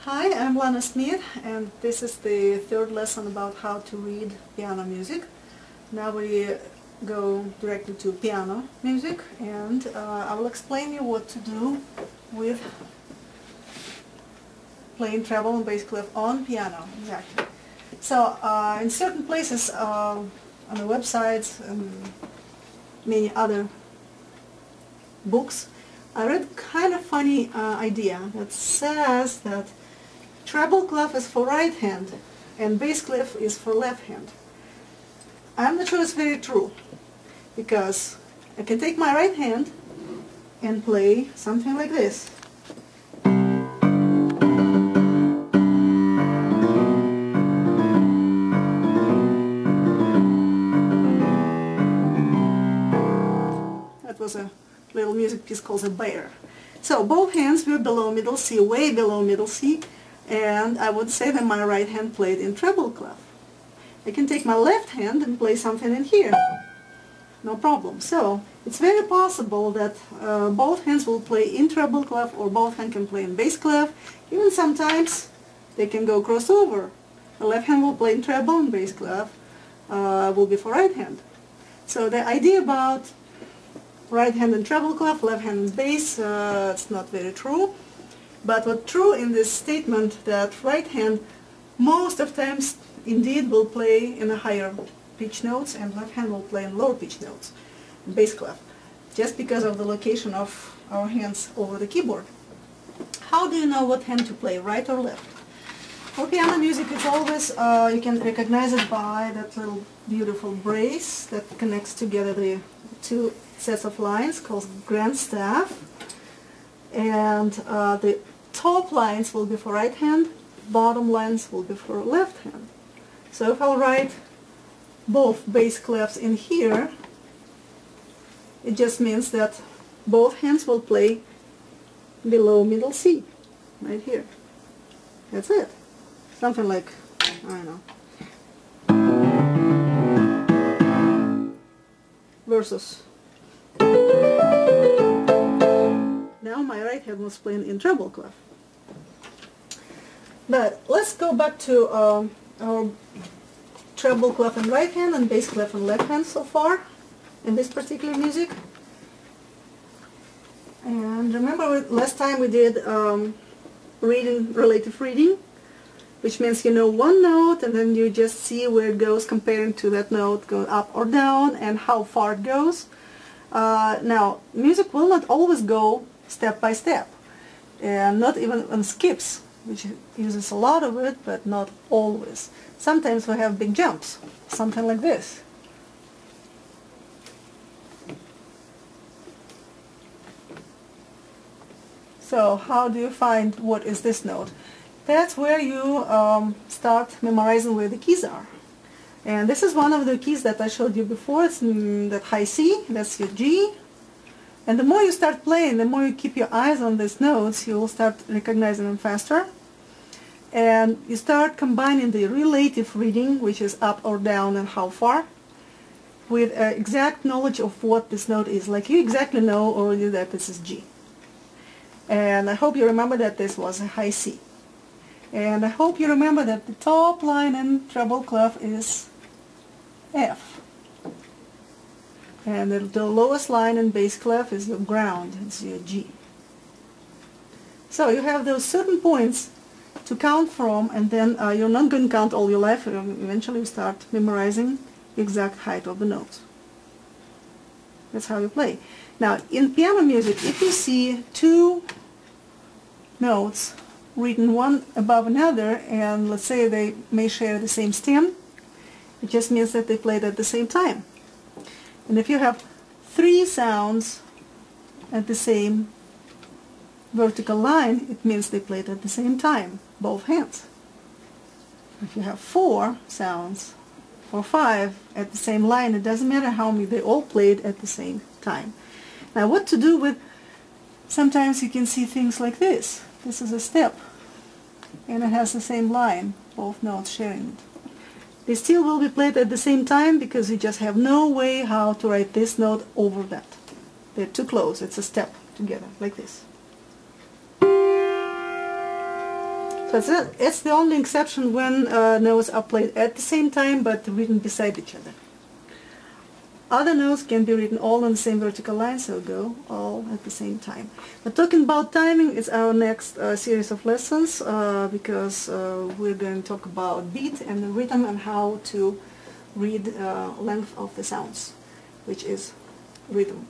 Hi, I'm Lana Smith, and this is the third lesson about how to read piano music. Now we go directly to piano music, and I will explain you what to do with playing treble and bass clef on piano. Exactly. So in certain places on the websites and many other books, I read kind of funny idea that says that treble clef is for right hand and bass clef is for left hand. I'm not sure it's very true, because I can take my right hand and play something like this. That was a little music piece called a bear. So both hands were below middle C, way below middle C, and I would say that my right hand played in treble clef. I can take my left hand and play something in here, no problem. So it's very possible that both hands will play in treble clef, or both hands can play in bass clef. Even sometimes they can go crossover. The left hand will play in treble and bass clef will be for right hand. So the idea about right hand and treble clef, left hand and bass, it's not very true. But what's true in this statement, that right hand most of times indeed will play in the higher pitch notes, and left hand will play in lower pitch notes, bass clef, just because of the location of our hands over the keyboard. How do you know what hand to play, right or left? For piano music, it's always, you can recognize it by that little beautiful brace that connects together the two sets of lines called grand staff, and the top lines will be for right hand, bottom lines will be for left hand. So if I'll write both bass clefs in here, it just means that both hands will play below middle C, right here. That's it. Something like, I don't know, versus. Now my right hand was playing in treble clef. But let's go back to our treble clef in right hand and bass clef in left hand so far in this particular music. And remember last time we did relative reading, which means you know one note and then you just see where it goes comparing to that note, going up or down, and how far it goes. Now, music will not always go step by step, and not even on skips, which uses a lot of it, but not always. Sometimes we have big jumps, something like this. So how do you find what is this note? That's where you start memorizing where the keys are. And this is one of the keys that I showed you before. It's that high C, that's your G. And the more you start playing, the more you keep your eyes on these notes, you will start recognizing them faster. And you start combining the relative reading, which is up or down and how far, with exact knowledge of what this note is. Like you exactly know already that this is G. And I hope you remember that this was a high C. And I hope you remember that the top line in treble clef is F. And the lowest line in bass clef is your ground, it's your G. So you have those certain points to count from, and then you're not going to count all your life. Eventually you start memorizing the exact height of the notes. That's how you play. Now in piano music, if you see two notes written one above another, and let's say they may share the same stem, it just means that they played at the same time. And if you have three sounds at the same vertical line, it means they played at the same time, both hands. If you have four sounds or five at the same line, it doesn't matter how many, they all played at the same time. Now what to do with, sometimes you can see things like this. This is a step, and it has the same line, both notes sharing it. They still will be played at the same time because you just have no way how to write this note over that. They're too close, it's a step together, like this. But it's the only exception when notes are played at the same time but written beside each other. Other notes can be written all on the same vertical line, so go all at the same time. But talking about timing is our next series of lessons, because we're going to talk about beat and the rhythm and how to read length of the sounds, which is rhythm.